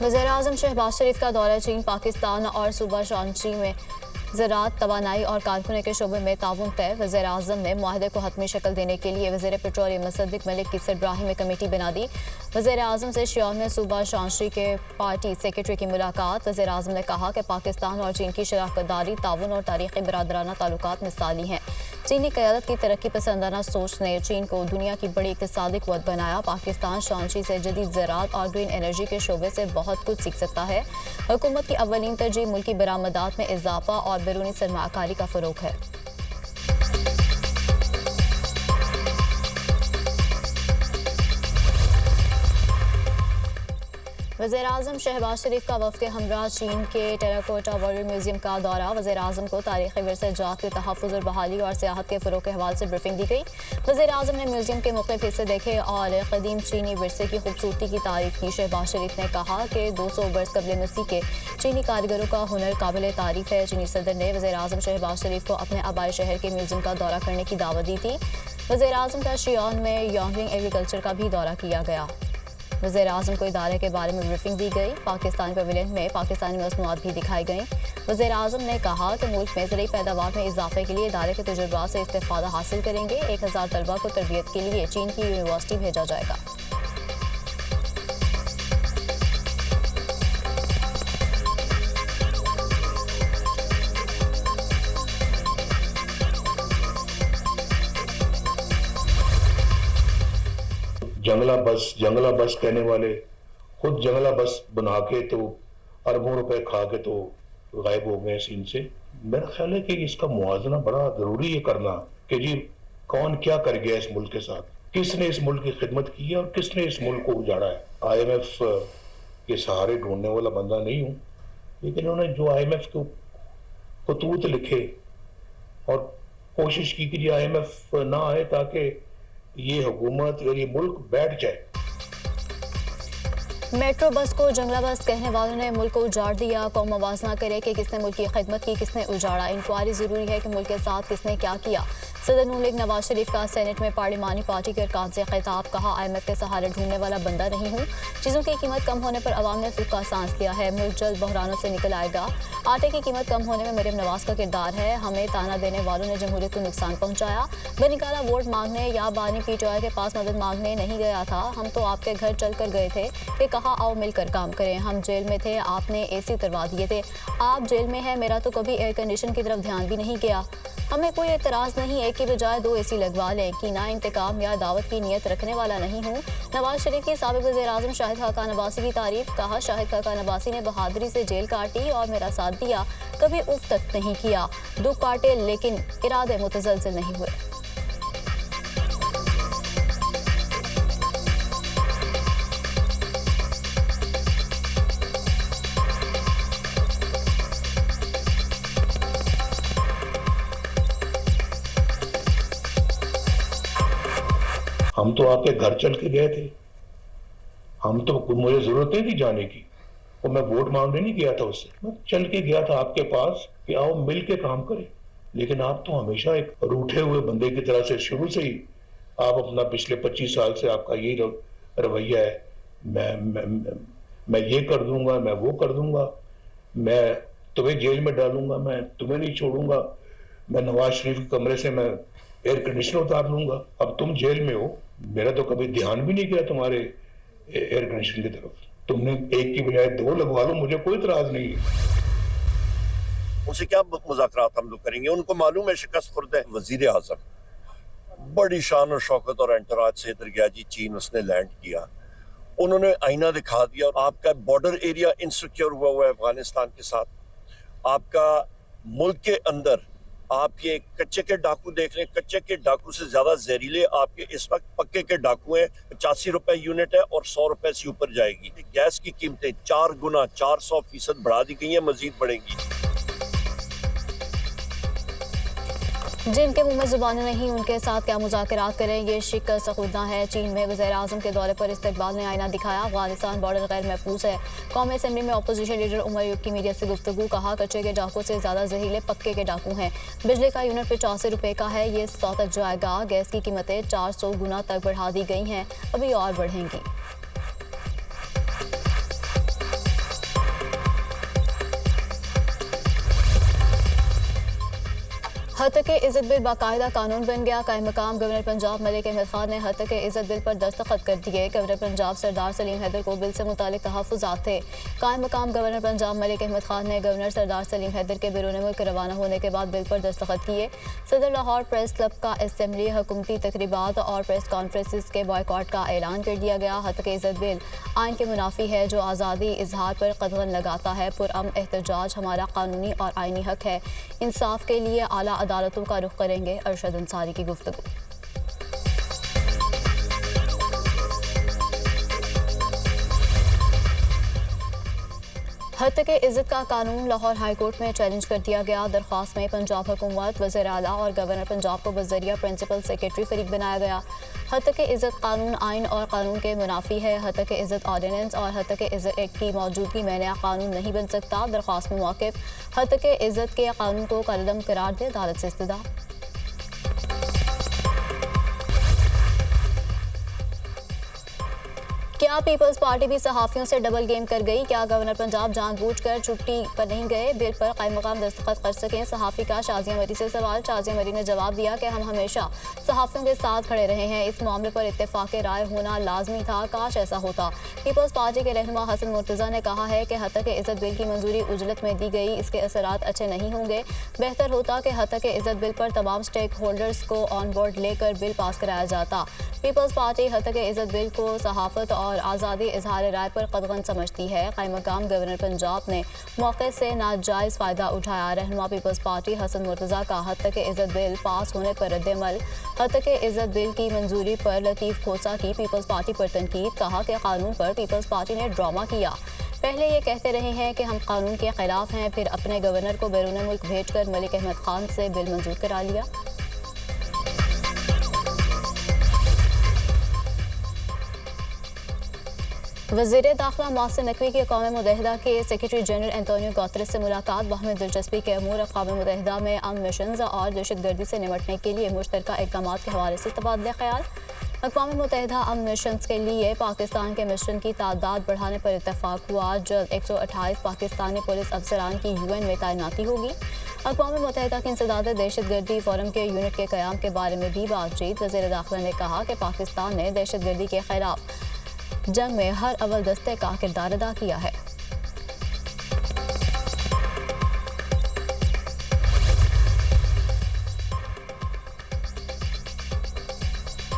वज़ीर-ए-आज़म शहबाज शरीफ का दौरा चीन, पाकिस्तान और सूबा शांची में ज़राअत, तवानाई और कारखाने के शोबे में ताउन तय। वज़ीर-ए-आज़म ने मुआहदे को हतमी शक्ल देने के लिए वज़ीर पेट्रोलियम मुसद्दिक मलिक की सरबराही में कमेटी बना दी। वज़ीर-ए-आज़म से शियान में सूबा शांची के पार्टी सेक्रेटरी की मुलाकात। वज़ीर-ए-आज़म ने कहा कि पाकिस्तान और चीन की शराकतदारी, ताउन और तारीख़ी बरादराना ताल्लुकात मिसाली हैं। चीनी क़यादत की तरक्की पसंदाना सोच ने चीन को दुनिया की बड़ी इक़्तिसादी क़ुव्वत बनाया। पाकिस्तान शांची से जदीद ज़राअत और ग्रीन एनर्जी के शोबे से बहुत कुछ सीख सकता है। हुकूमत की अव्वलीन तरजीह मुल्की बरामदात में इजाफा और बैरूनी सरमाकारी का फ़रोग़ है। वज़ीर-ए-आज़म शहबाज शरीफ का वफ़द हमरा चीन के टेराकोटा वॉरियर म्यूज़ियम का दौरा। वज़ीर-ए-आज़म को तारीख़ी विरसे जात के तहफ़्फ़ुज़ और बहाली और सियाहत के फ़रोग़ के हवाले से ब्रीफिंग दी गई। वज़ीर-ए-आज़म ने म्यूज़ियम के मुख्तलिफ़ हिस्से देखे और क़दीम चीनी विरसे की खूबसूरती की तारीफ़ की। शहबाज शरीफ ने कहा कि 200 बरस क़ब्ल मसीह के चीनी कारीगरों का हुनर काबिल तारीफ़ है। चीनी सदर ने वज़ीर-ए-आज़म शहबाज शरीफ को अपने आबाई शहर के म्यूज़ियम का दौरा करने की दावत दी थी। वज़ीर-ए-आज़म का शियान में यांगलिंग एग्रीकल्चर का भी दौरा किया गया। वज़ीर-ए-आज़म को इदारे के बारे में ब्रीफिंग दी गई। पाकिस्तानी पवेलियन में पाकिस्तानी मसनूआत भी दिखाई गई। वज़ीर-ए-आज़म ने कहा कि मुल्क में ज़रूरी पैदावार में इजाफे के लिए इदारे के तजुर्बा से इस्तेफ़ादा हासिल करेंगे। 1000 तलबा को तरबियत के लिए चीन की यूनिवर्सिटी भेजा जाएगा। जंगला बस कहने वाले खुद जंगला बस बना के तो अरबों रुपए खा के तो गायब हो गए सीन से। मेरा ख्याल है कि इसका मुआवजा बड़ा जरूरी है करना कि जी कौन क्या कर गया इस मुल्क के साथ, किसने इस मुल्क की खिदमत की है और किसने इस मुल्क को उजाड़ा है। IMF के सहारे ढूंढने वाला बंदा नहीं हूं, लेकिन उन्होंने जो IMF के खतूत लिखे और कोशिश की कि IMF ना आए ताकि ये हुकूमत और ये मुल्क बैठ जाए। मेट्रो बस को जंगला बस कहने वालों ने मुल्क को उजाड़ दिया। कौम मवाजना करे कि किसने मुल्क की खिदमत की, किसने उजाड़ा। इंक्वायरी जरूरी है कि मुल्क के साथ किसने क्या किया। सदर नून लीग नवाज शरीफ का सेनेट में पार्लिमानी पार्टी के अरकान से खिताब। कहा IMF के सहारे ढूंढने वाला बंदा नहीं हूँ। चीज़ों की कीमत कम होने पर अवाम ने सूखा सांस लिया है। मुल्क जल्द बहरानों से निकल आएगा। आटे की कीमत कम होने में मरियम नवाज का किरदार है। हमें ताना देने वालों ने जमहूरियत को नुकसान पहुंचाया। बेनिकाला वोट मांगने या बानी PTI के पास मदद मांगने नहीं गया था। हम तो आपके घर चल कर गए थे कि कहा आओ मिलकर काम करें। हम जेल में थे, आपने AC उतरवा दिए थे। आप जेल में है, मेरा तो कभी एयर कंडीशन की तरफ ध्यान भी नहीं गया। हमें कोई एतराज़ नहीं, एक की बजाय 2 AC लगवा लें। कीना, इंतकाम या दावत की नीयत रखने वाला नहीं हूँ। नवाज शरीफ की साबिक़ वज़ीर-ए-आज़म शाहिद खाकान अब्बासी की तारीफ। कहा शाहिद खाकान अब्बासी ने बहादुरी से जेल काटी और मेरा साथ दिया, कभी उफ तक नहीं किया। दुख काटे लेकिन इरादे मुतज़लज़ल नहीं हुए। हम तो आपके घर चल के गए थे, हम तो मुझे जरूरत नहीं थी जाने की, और मैं वोट मांगने नहीं गया था उससे, मैं चल के गया था आपके पास कि आओ मिल के काम करें। लेकिन आप तो हमेशा एक रूठे हुए बंदे की तरह से शुरू से ही आप अपना पिछले 25 साल से आपका यही रवैया है। मैं ये कर दूंगा, मैं वो कर दूंगा, मैं तुम्हें जेल में डालूंगा, मैं तुम्हें नहीं छोड़ूंगा, मैं नवाज शरीफ के कमरे से मैं एयर कंडीशनर उतार लूंगा। अब तुम जेल में हो, मेरा तो कभी ध्यान भी नहीं गया तुम्हारे एयर कंडीशनर की तरफ। तुमने एक की बजाय 2 लगवा लो, मुझे कोई इतराज नहीं है। उनसे क्या मुज़ाकरात हम लोग करेंगे, उनको मालूम है शिकस्त खुर्द है। वज़ीर-ए-आज़म बड़ी शान और शौकत और एंटराज से इधर गया जी, चीन उसने लैंड किया, उन्होंने आईना दिखा दिया। आपका बॉर्डर एरिया इनसिक्योर हुआ है अफगानिस्तान के साथ। आपका मुल्क के अंदर आप ये कच्चे के डाकू देख लें, कच्चे के डाकू से ज्यादा जहरीले आपके इस वक्त पक्के के डाकू हैं। 85 रुपए यूनिट है और 100 रुपए से ऊपर जाएगी। गैस की कीमतें 4 गुना 400% बढ़ा दी गई हैं, मजीद बढ़ेंगी। जिनके मुंह में जुबानें नहीं उनके साथ क्या मुज़ाकरात करें, ये शिकस्त खुदा है। चीन में वज़ीर-ए-आज़म के दौरे पर इस्तकबाल ने आईना दिखाया। अफगानिस्तान बॉर्डर गैर महफूज है। कौमी असम्बली में अपोजिशन लीडर उमर अयूब की मीडिया से गुफ्तगू। कहा कच्चे के डाकू से ज़्यादा जहरीले पक्के के डाकू हैं। बिजली का यूनिट 85 रुपये का है, ये 100 तक जाएगा। गैस की कीमतें 400 गुना तक बढ़ा दी गई हैं, अभी और बढ़ेंगी। हत्या के इज्जत बिल बाकायदा कानून बन गया। कायम मकाम गवर्नर पंजाब मलिक अहमद खान ने हत्या के इज्जत बिल पर दस्तखत कर दिए। गवर्नर पंजाब सरदार सलीम हैदर को बिल से मुतालिक तहफ़्फ़ुज़ात थे। कायम मकाम गवर्नर पंजाब मलिक अहमद खान ने गवर्नर सरदार सलीम हैदर के बैरून मुल्क रवाना होने के बाद बिल पर दस्तखत किए। सदर लाहौर प्रेस क्लब का असेंबली हुकूमती तकरीबात और प्रेस कॉन्फ्रेंसिस के बॉयकॉट का ऐलान कर दिया गया। हत्या के इज्जत बिल आइन के मुनाफी है जो आज़ादी इजहार पर कदगन लगाता है। पुरअमन एहतजाज हमारा कानूनी और आइनी हक है। इंसाफ के लिए आला अदालतों का रुख करेंगे। अरशद अंसारी की गुफ्तगू। हत्या के इज्जत का कानून लाहौर हाई कोर्ट में चैलेंज कर दिया गया। दरख्वास्त में पंजाब हुकूमत, वज़ीर आला और गवर्नर पंजाब को बज़रिया प्रिंसिपल सेक्रेटरी फरीक बनाया गया। हत्या के इज्जत कानून आइन और कानून के मुनाफी है। हत्या के इज्जत ऑर्डिनेंस और हत्या के इज्जत एक्ट की मौजूदगी में नया कानून नहीं बन सकता। दरख्वास्त में मौक़िफ़ हत्या के इज्जत के कानून को कलअदम करार दे, अदालत से इस्तदा। क्या पीपल्स पार्टी भी सहाफ़ियों से डबल गेम कर गई? क्या गवर्नर पंजाब जानबूझकर छुट्टी पर नहीं गए? बिल पर कायम मकाम दस्तखत कर सकें? सहाफ़ी का शाजिया मरी से सवाल। शाजिया मरी ने जवाब दिया कि हम हमेशा सहाफ़ियों के साथ खड़े रहे हैं। इस मामले पर इत्तेफाक राय होना लाजमी था, काश ऐसा होता। पीपल्स पार्टी के रहनुमा हसन मुर्तज़ा ने कहा है कि हत्या के इज्जत बिल की मंजूरी उजलत में दी गई, इसके असरात अच्छे नहीं होंगे। बेहतर होता कि हत्या के इज्जत बिल पर तमाम स्टेक होल्डर्स को ऑन बोर्ड लेकर बिल पास कराया जाता। पीपल्स पार्टी हत्या के इज्जत बिल को सहाफ़त और आज़ादी इजहार राय पर कदगन समझती है। कायम मकाम गवर्नर पंजाब ने मौके से नाजायज़ फ़ायदा उठाया। रहनुमा पीपल्स पार्टी हसन मुर्तज़ा का हत्या के इज्जत बिल पास होने पर रद्द-ए-अमल। हत्या के इज्जत बिल की मंजूरी पर लतीफ़ खोसा की पीपल्स पार्टी पर तनकीद। कहा कि कानून पर पीपल्स पार्टी ने ड्रामा किया। पहले ये कहते रहे हैं कि हम कानून के खिलाफ हैं, फिर अपने गवर्नर को बैरून मुल्क भेजकर मलिक अहमद खान से बिल मंजूर करा लिया। वज़ीर दाखिला मोहसिन नकवी की अक़वाम मुत्तहिदा के सेक्रेटरी जनरल एंटोनियो गुतेरेस से मुलाकात। बाहमी दिलचस्पी के अमूर अक़वाम मुत्तहिदा में अमन मिशन और दहशतगर्दी से निपटने के लिए मुश्तरका इक़दामात के हवाले से तबादला ख्याल। अक़वाम मुत्तहिदा अमन मिशन के लिए पाकिस्तान के मिशन की तादाद बढ़ाने पर इत्तफ़ाक़ हुआ। जल्द 128 पाकिस्तानी पुलिस अफसरान की UN में तैनाती होगी। अक़वाम मुत्तहिदा के इंसदाद दहशतगर्दी फोरम के यूनिट के क़याम के बारे में भी बातचीत। वज़ीर दाखिला ने कहा कि पाकिस्तान ने दहशतगर्दी के खिलाफ जंग में हर अव्वल दस्ते का किरदार अदा किया है।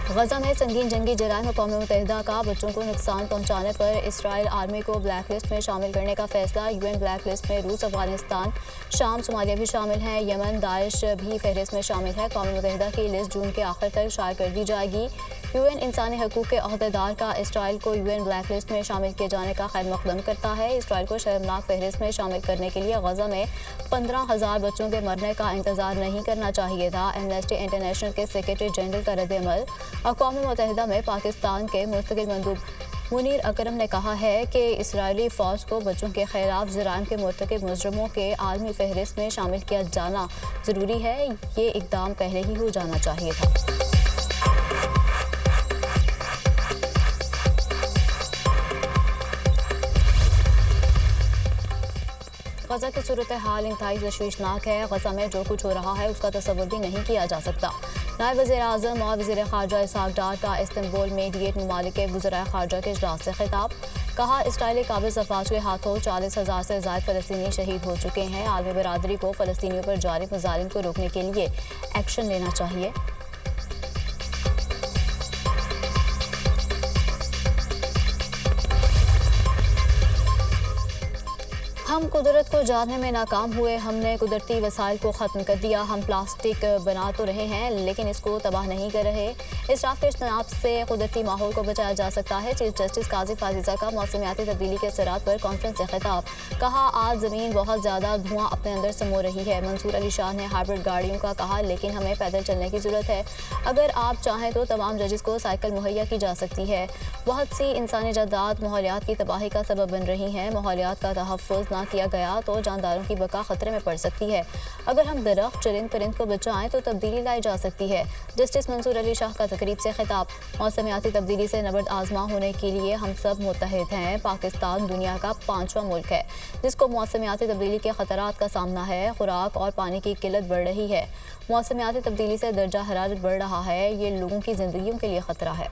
गजा में संगीन जंगी जराइम। अक़वाम मुत्तहिदा का बच्चों को नुकसान पहुंचाने पर इसराइल आर्मी को ब्लैक लिस्ट में शामिल करने का फैसला। UN ब्लैक लिस्ट में रूस, अफगानिस्तान, शाम, सोमालिया भी शामिल हैं। यमन, दाइश भी फहरिस्त में शामिल है। अक़वाम मुत्तहिदा की लिस्ट जून के आखिर तक शाया कर दी जाएगी। UN इंसानी हकूक़ के अहदेदार का इसराइल को UN ब्लैक लिस्ट में शामिल किए जाने का खैर मकदम करता है। इसराइल को शर्मनाक फहरिस्त में शामिल करने के लिए गजा में 15,000 बच्चों के मरने का इंतजार नहीं करना चाहिए था। एमनेस्टी इंटरनेशनल के सेक्रेटरी जनरल का रद्द-ए-अमल। अक़वाम मुत्तहिदा में पाकिस्तान के मुस्तकिल मंदूब मुनीर अकरम ने कहा है कि इसराइली फ़ौज को बच्चों के खिलाफ जराइम के मुर्तकिब मुजरिमों के आलमी फहरिस्त में शामिल किया जाना ज़रूरी है। ये इक़दाम पहले ही हो जाना चाहिए था। गजा की सूरत हाल इंतहाई तशवीशनाक है। गजा में जो कुछ हो रहा है उसका तसव्वुर भी नहीं किया जा सकता। नायब वज़ीर आज़म और वज़ीर ख़ारजा इसहाक़ डार का इस्तांबुल में G8 ममालिक के वज़राए ख़ारजा के इजलास से खिताब। कहा इसराइली काबिज़ अफ़वाज के हाथों 40,000 से ज़ायद फ़लस्तीनी शहीद हो चुके हैं। आलमी बरादरी को फ़लस्तीनियों पर जारी मज़ालिम को रोकने के लिए एक्शन लेना चाहिए। हम कुदरत को जानने में नाकाम हुए। हमने कुदरती वसाइल को ख़त्म कर दिया। हम प्लास्टिक बना तो रहे हैं लेकिन इसको तबाह नहीं कर रहे। इसराफ के इज्तनाब से कुदरती माहौल को बचाया जा सकता है। चीफ जस्टिस काजी फाजिज़ा का मौसमियाती तब्दीली के असरात पर कॉन्फ्रेंस से खिताब। कहा आज ज़मीन बहुत ज़्यादा धुआं अपने अंदर समो रही है। मंसूर अली शाह ने हाइब्रिड गाड़ियों का कहा लेकिन हमें पैदल चलने की ज़रूरत है। अगर आप चाहें तो तमाम जजेस को साइकिल मुहैया की जा सकती है। बहुत सी इंसानी जायदाद माहौलियात की तबाही का सबब बन रही हैं। माहौलियात का तहफ़्फ़ुज़ न किया गया तो जानदारों की बका खतरे में पड़ सकती है। अगर हम दरख्त, चरिंद परिंद को बचाएं तो तब्दीली लाई जा सकती है। जस्टिस मंसूर अली शाह का तकरीब से खिताब। मौसमियाती तब्दीली से नबर्द आजमा होने के लिए हम सब मुत्तहिद हैं। पाकिस्तान दुनिया का 5वां मुल्क है जिसको मौसमियाती तब्दीली के खतरात का सामना है। खुराक और पानी की किल्लत बढ़ रही है। मौसमियाती तब्दीली से दर्जा हरारत बढ़ रहा है। ये लोगों की जिंदगियों के लिए खतरा है।